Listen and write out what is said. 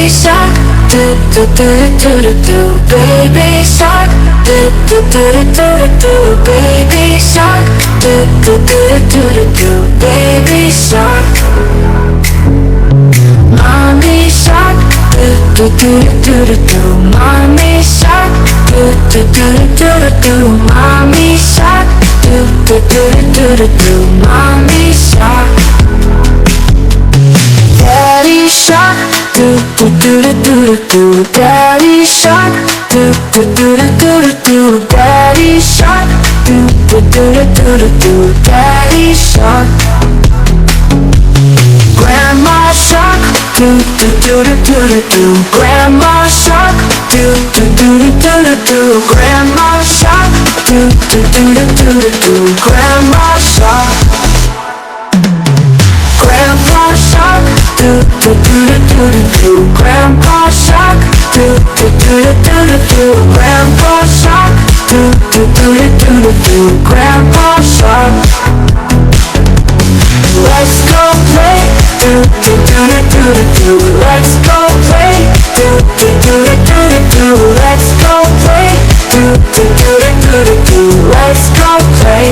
shark, do do do do do do. Baby shark, do do do do do do. Baby shark, do do do do do do. Baby shark. Mommy shark, do do do do do do. Mommy shark, do do do do do do. Mommy shark, do do do do do do. Mommy shark. Daddy shark, do do do do do do. Daddy shark, do do do do do do. Daddy shark, do do do do do do. Daddy shark. Grandma shark, do do do do do do. Grandma shark, do do do do do do. Grandma shark, do do do do do do. Grandma shark. Grandpa shark, do do do do do do. Grandpa shark, do do do do do do. Grandpa shark, do do do do do do. Grandpa shark. Let's go play, do do do do do do. Let's go play, do do do do do do. Let's go play, do do do do do do. Let's go play.